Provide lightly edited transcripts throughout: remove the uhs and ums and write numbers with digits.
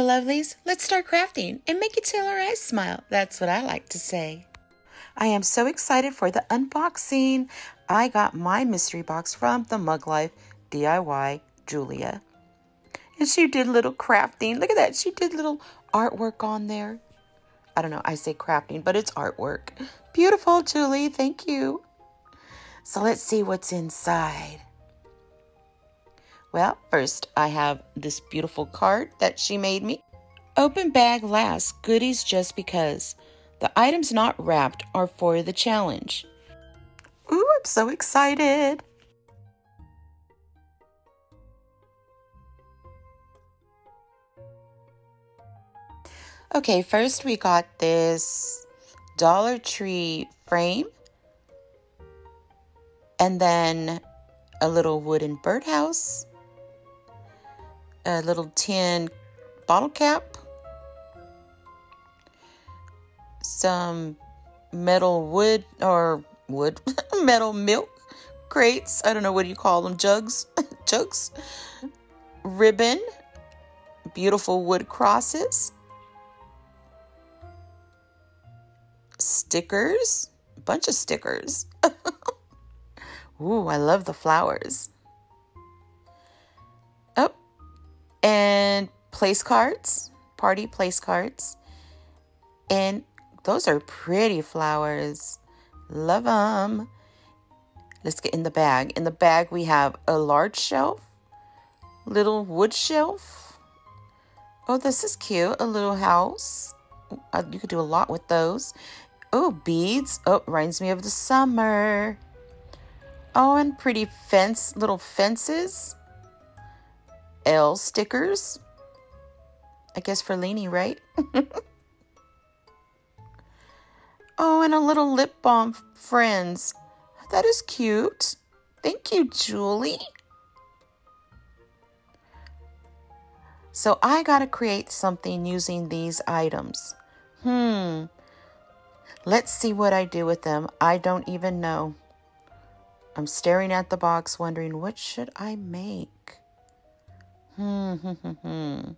lovelies, let's start crafting and make it till our eyes smile. That's what I like to say. I am so excited for the unboxing. I got my mystery box from the Mug Life DIY Julia. And she did little crafting. Look at that. She did little artwork on there. I don't know. I say crafting, but it's artwork. Beautiful, Julie. Thank you. So let's see what's inside. Well, first I have this beautiful card that she made me. Open bag last, goodies just because. The items not wrapped are for the challenge. Ooh, I'm so excited. Okay, first we got this Dollar Tree frame. And then a little wooden birdhouse. A little tin bottle cap, some metal metal milk crates. I don't know, what do you call them? Jugs, ribbon, beautiful wood crosses, stickers, a bunch of stickers. Ooh, I love the flowers. Oh, and place cards, party place cards. And those are pretty flowers. Love them. Let's get in the bag. In the bag, we have a large shelf, little wood shelf. Oh, this is cute. A little house. You could do a lot with those. Oh, beads. Oh, reminds me of the summer. Oh, and pretty little fences. L stickers. I guess for Leeny, right? Oh, and a little lip balm, friends. That is cute. Thank you, Julie. So I got to create something using these items. Let's see what I do with them. I don't even know. I'm staring at the box wondering, what should I make? Well,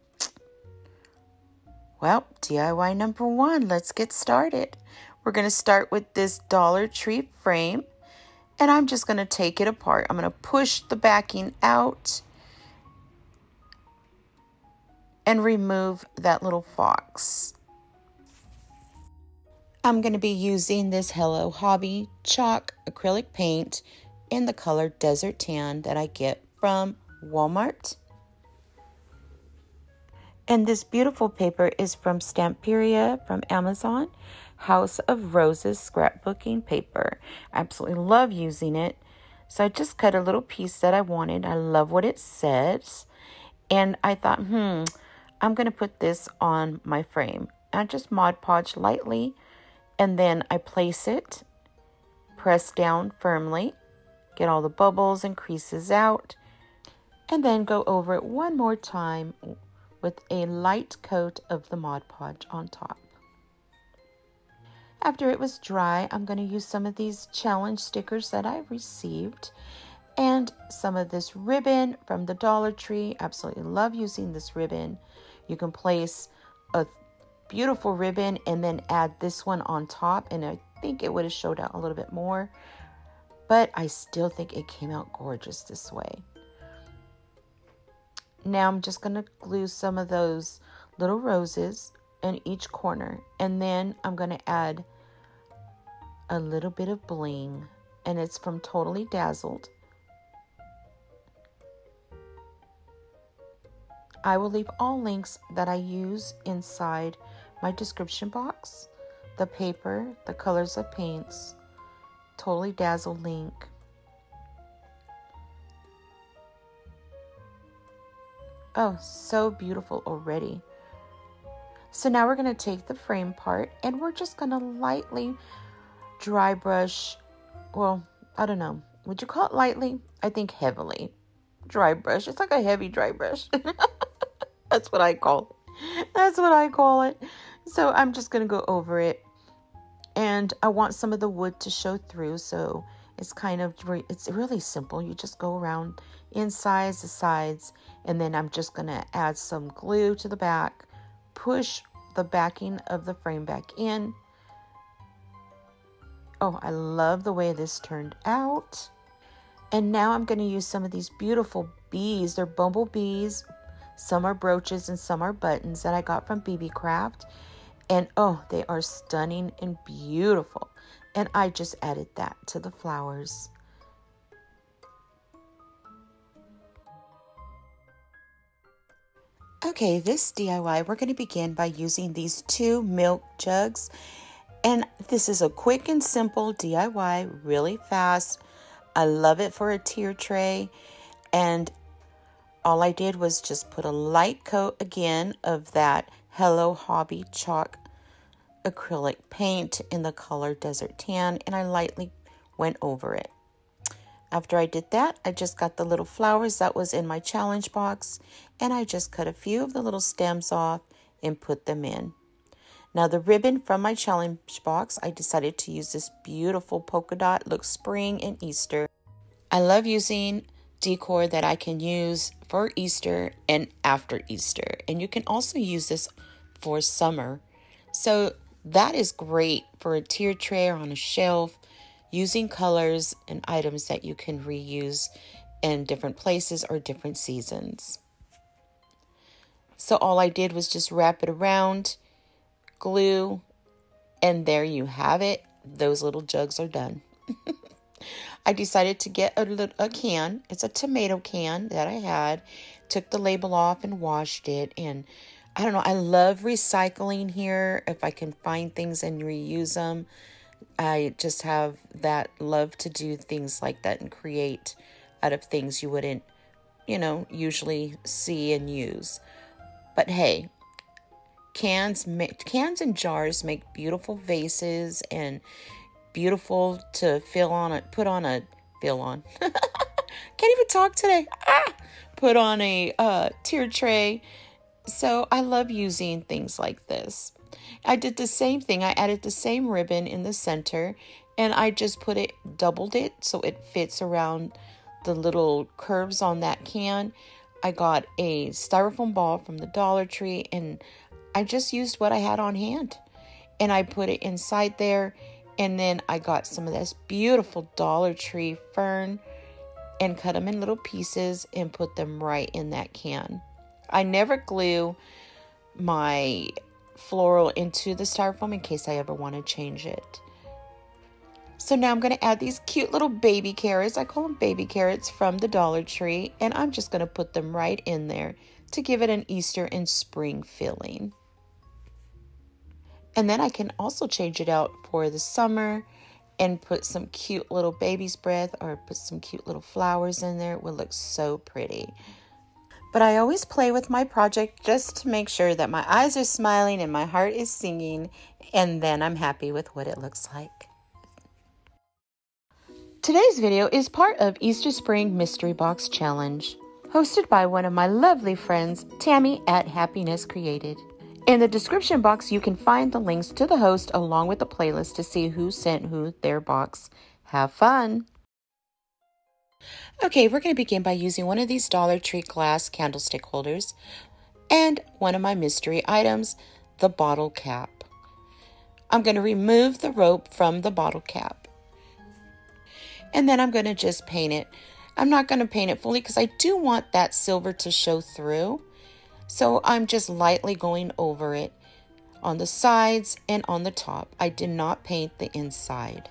DIY number 1. Let's get started. We're going to start with this Dollar Tree frame. And I'm just going to take it apart. I'm going to push the backing out. And remove that little fox. I'm going to be using this Hello Hobby chalk acrylic paint in the color Desert Tan that I get from Walmart. And this beautiful paper is from Stamperia from Amazon. House of Roses scrapbooking paper. I absolutely love using it. So I just cut a little piece that I wanted. I love what it says. And I thought, I'm going to put this on my frame. I just Mod Podge lightly. And then I place it. Press down firmly. Get all the bubbles and creases out. And then go over it one more time with a light coat of the Mod Podge on top. After it was dry, I'm going to use some of these challenge stickers that I received and some of this ribbon from the Dollar Tree. Absolutely love using this ribbon. You can place a beautiful ribbon and then add this one on top, and I think it would have showed out a little bit more, but I still think it came out gorgeous this way. Now I'm just going to glue some of those little roses in each corner, and then I'm going to add a little bit of bling, and it's from Totally Dazzled. I will leave all links that I use inside my description box. The paper, the colors of paints, Totally Dazzled link. Oh, so beautiful already. So now we're going to take the frame part and we're just going to lightly dry brush. Well, I don't know. Would you call it lightly? I think heavily. Dry brush. It's like a heavy dry brush. That's what I call it. That's what I call it. So I'm just going to go over it. And I want some of the wood to show through. So it's it's really simple. You just go around inside the sides. And then I'm just going to add some glue to the back push the backing of the frame back in. Oh, I love the way this turned out. And now I'm going to use some of these beautiful bees. They're bumblebees. Some are brooches and some are buttons that I got from beebeecraft. And oh, they are stunning and beautiful. And I just added that to the flowers. Okay, this DIY, we're going to begin by using these 2 milk jugs. And this is a quick and simple DIY, really fast. I love it for a tier tray. And all I did was just put a light coat again of that Hello Hobby chalk acrylic paint in the color Desert Tan, and I lightly went over it. After I did that, I just got the little flowers that was in my challenge box, and I just cut a few of the little stems off and put them in. Now the ribbon from my challenge box, I decided to use this beautiful polka dot. Looks spring and Easter. I love using decor that I can use for Easter and after Easter. And you can also use this for summer. So that is great for a tier tray or on a shelf, using colors and items that you can reuse in different places or different seasons. So all I did was just wrap it around, glue, and there you have it. Those little jugs are done. I decided to get a can. It's a tomato can that I had. Took the label off and washed it. And I don't know, I love recycling here. If I can find things and reuse them, I just have that love to do things like that and create out of things you wouldn't, usually see and use. But hey, cans and jars make beautiful vases and beautiful to can't even talk today. Put on a tier tray. So I love using things like this. I did the same thing. I added the same ribbon in the center, and I just doubled it so it fits around the little curves on that can. I got a styrofoam ball from the Dollar Tree, and I just used what I had on hand, and I put it inside there. And then I got some of this beautiful Dollar Tree fern and cut them in little pieces and put them right in that can. I never glue my floral into the styrofoam in case I ever want to change it. So now I'm going to add these cute little baby carrots. I call them baby carrots from the Dollar Tree. And I'm just going to put them right in there to give it an Easter and spring feeling. And then I can also change it out for the summer and put some cute little baby's breath or put some cute little flowers in there. It will look so pretty. But I always play with my project just to make sure that my eyes are smiling and my heart is singing, and then I'm happy with what it looks like. Today's video is part of Easter Spring Mystery Box Challenge, hosted by one of my lovely friends, Tami at Happiness Created. In the description box, you can find the links to the host along with the playlist to see who sent who their box. Have fun! Okay, we're going to begin by using one of these Dollar Tree glass candlestick holders and one of my mystery items, the bottle cap. I'm going to remove the rope from the bottle cap. And then I'm going to just paint it. I'm not going to paint it fully because I do want that silver to show through. So I'm just lightly going over it on the sides and on the top. I did not paint the inside.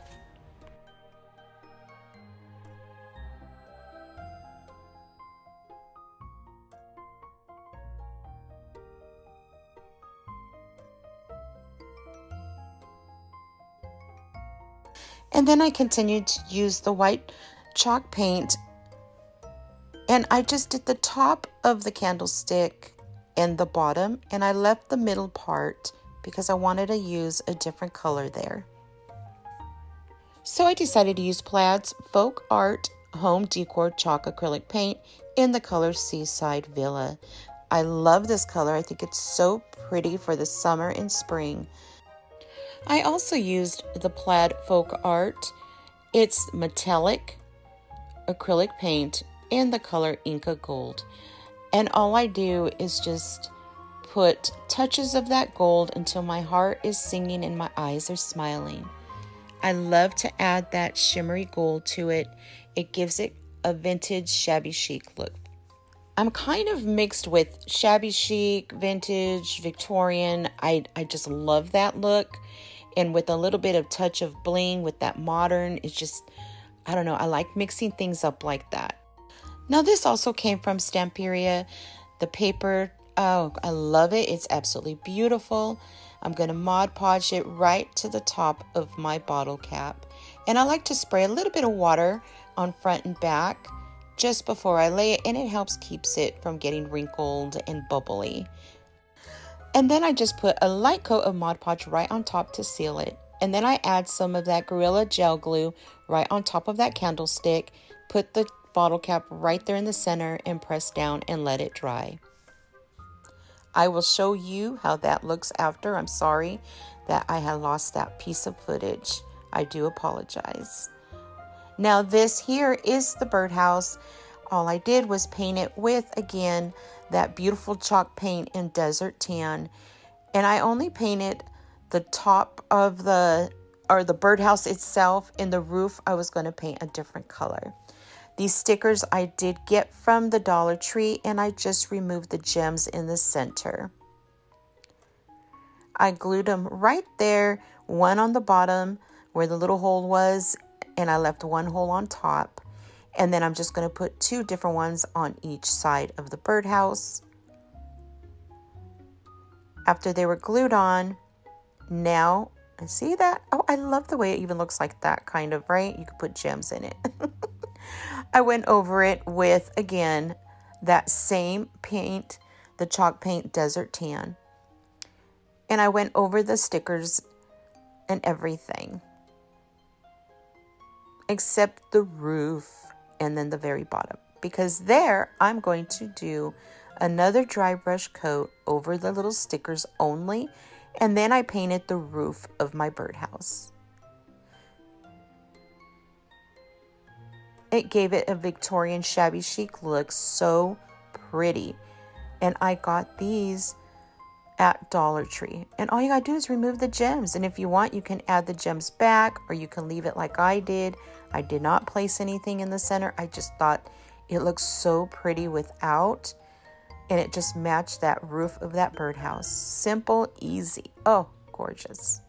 And then I continued to use the white chalk paint, and I just did the top of the candlestick and the bottom, and I left the middle part because I wanted to use a different color there. So I decided to use Plaid's Folk Art Home Decor Chalk Acrylic Paint in the color Seaside Villa. I love this color. I think it's so pretty for the summer and spring. I also used the Plaid Folk Art. It's metallic acrylic paint in the color Inca Gold. And all I do is just put touches of that gold until my heart is singing and my eyes are smiling. I love to add that shimmery gold to it. It gives it a vintage shabby chic look. I'm kind of mixed with shabby chic, vintage, Victorian. I just love that look. And with a little bit of touch of bling with that modern, it's just, I don't know, I like mixing things up like that. Now this also came from Stamperia. The paper, oh, I love it. It's absolutely beautiful. I'm going to Mod Podge it right to the top of my bottle cap. And I like to spray a little bit of water on front and back just before I lay it, and it helps keeps it from getting wrinkled and bubbly. And then I just put a light coat of Mod Podge right on top to seal it. And then I add some of that Gorilla Gel Glue right on top of that candlestick, put the bottle cap right there in the center, and press down and let it dry. I will show you how that looks after. I'm sorry that I had lost that piece of footage. I do apologize. Now this here is the birdhouse. All I did was paint it with, again, that beautiful chalk paint in Desert Tan. And I only painted the top of the birdhouse itself. In the roof, I was going to paint a different color. These stickers I did get from the Dollar Tree, and I just removed the gems in the center. I glued them right there, one on the bottom where the little hole was, and I left one hole on top. And then I'm just going to put two different ones on each side of the birdhouse. After they were glued on, now, see that? Oh, I love the way it even looks like that, kind of, right? You could put gems in it. I went over it with, again, that same paint, the chalk paint Desert Tan. And I went over the stickers and everything, except the roof and then the very bottom. Because there, I'm going to do another dry brush coat over the little stickers only. And then I painted the roof of my birdhouse. It gave it a Victorian shabby chic look, so pretty. And I got these at Dollar Tree. And all you gotta do is remove the gems. And if you want, you can add the gems back, or you can leave it like I did. I did not place anything in the center. I just thought it looks so pretty without. And it just matched that roof of that birdhouse. Simple, easy. Oh, gorgeous.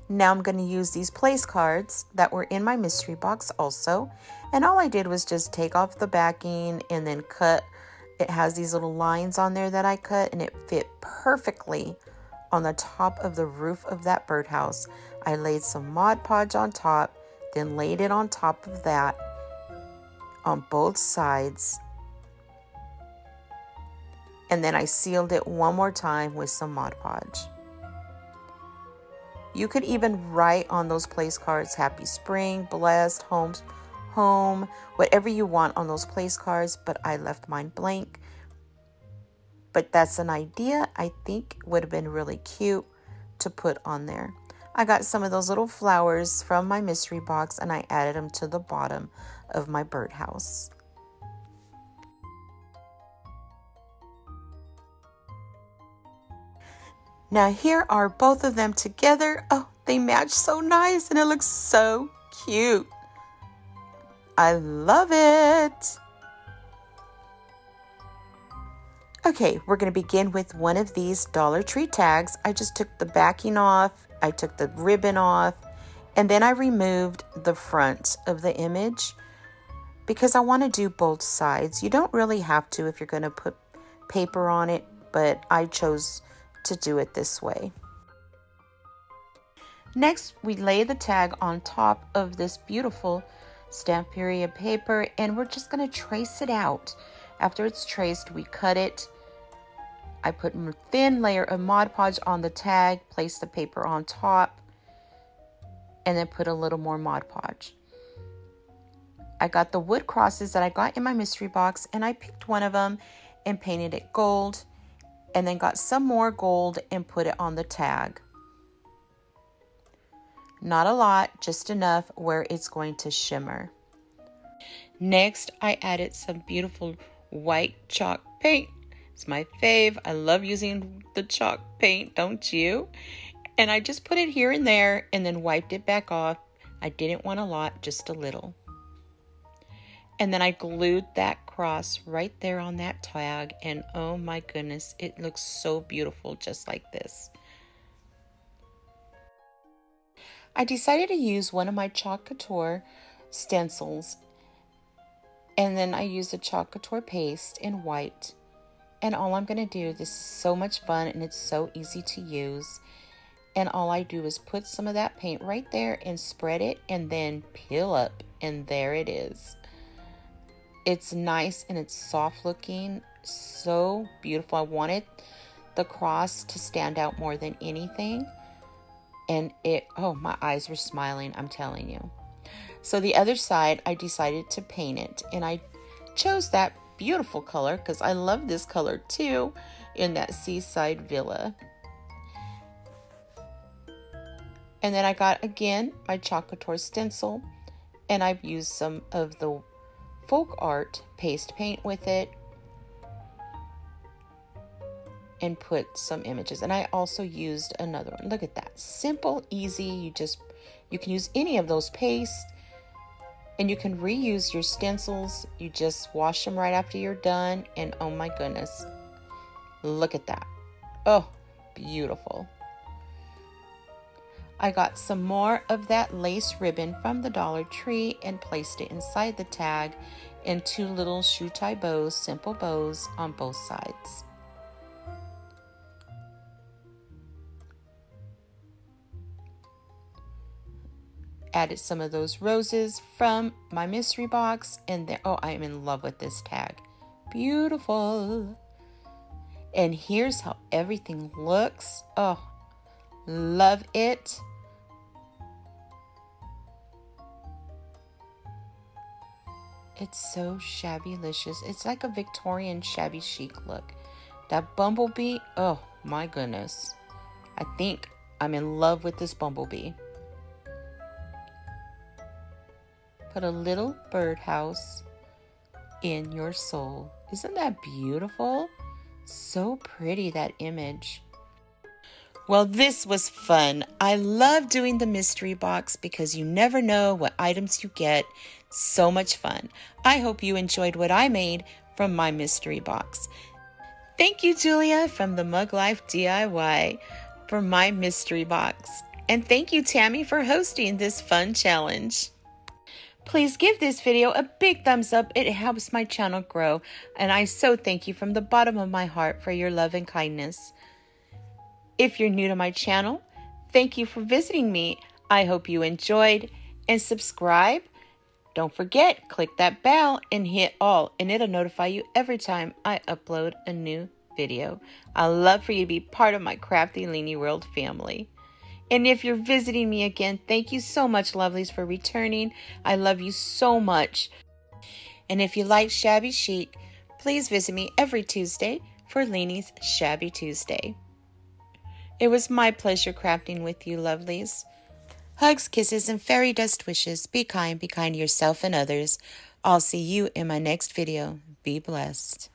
Now I'm going to use these place cards that were in my mystery box also. And all I did was just take off the backing and then cut. It has these little lines on there that I cut, and it fit perfectly on the top of the roof of that birdhouse. I laid some Mod Podge on top, then laid it on top of that on both sides. And then I sealed it one more time with some Mod Podge. You could even write on those place cards, Happy Spring, Blessed, Home, whatever you want on those place cards, but I left mine blank. But that's an idea I think would have been really cute to put on there. I got some of those little flowers from my mystery box, and I added them to the bottom of my birdhouse. Now here are both of them together. Oh, they match so nice, and it looks so cute. I love it. Okay, we're going to begin with one of these Dollar Tree tags. I just took the backing off, I took the ribbon off, and then I removed the front of the image because I want to do both sides. You don't really have to if you're going to put paper on it, but I chose to do it this way. Next, we lay the tag on top of this beautiful Stamperia paper, and we're just going to trace it out. After it's traced, we cut it. I put a thin layer of Mod Podge on the tag, place the paper on top, and then put a little more Mod Podge. I got the wood crosses that I got in my mystery box, and I picked one of them and painted it gold, and then got some more gold and put it on the tag. Not a lot, just enough where it's going to shimmer. Next, I added some beautiful white chalk paint, It's my fave. I love using the chalk paint, don't you? And I just put it here and there and then wiped it back off. I didn't want a lot, just a little. And then I glued that cross right there on that tag. And oh my goodness, it looks so beautiful just like this. I decided to use one of my Chalk Couture stencils. And then I used the Chalk Couture paste in white. And all I'm going to do, this is so much fun and it's so easy to use. And all I do is put some of that paint right there and spread it and then peel up. And there it is. It's nice and it's soft looking. So beautiful. I wanted the cross to stand out more than anything. And oh, my eyes were smiling, I'm telling you. So the other side, I decided to paint it. And I chose that beautiful color because I love this color too in that seaside villa. And then I got, again, my Chalk Couture stencil. And I've used some of the folk art paste paint with it. And put some images. And I also used another one. Look at that. Simple, easy. You can use any of those pastes. And you can reuse your stencils. You just wash them right after you're done. And oh my goodness. Look at that. Oh, beautiful. I got some more of that lace ribbon from the Dollar Tree and placed it inside the tag in 2 little shoe tie bows, simple bows on both sides. Added some of those roses from my mystery box and then, oh, I am in love with this tag. Beautiful. And here's how everything looks. Oh, love it. It's so shabbylicious. It's like a Victorian shabby chic look. That bumblebee, oh my goodness. I think I'm in love with this bumblebee. Put a little birdhouse in your soul. Isn't that beautiful? So pretty, that image. Well, this was fun. I love doing the mystery box because you never know what items you get. So much fun. I hope you enjoyed what I made from my mystery box. Thank you, Julia from the Mug Life DIY for my mystery box. And thank you, Tami, for hosting this fun challenge. Please give this video a big thumbs up. It helps my channel grow. And I so thank you from the bottom of my heart for your love and kindness. If you're new to my channel, thank you for visiting me. I hope you enjoyed and subscribe. Don't forget, click that bell and hit all, and it'll notify you every time I upload a new video. I love for you to be part of my Krafty Leeny World family. And if you're visiting me again, thank you so much, lovelies, for returning. I love you so much. And if you like Shabby Chic, please visit me every Tuesday for Leeny's Shabby Tuesday. It was my pleasure crafting with you, lovelies. Hugs, kisses, and fairy dust wishes. Be kind to yourself and others. I'll see you in my next video. Be blessed.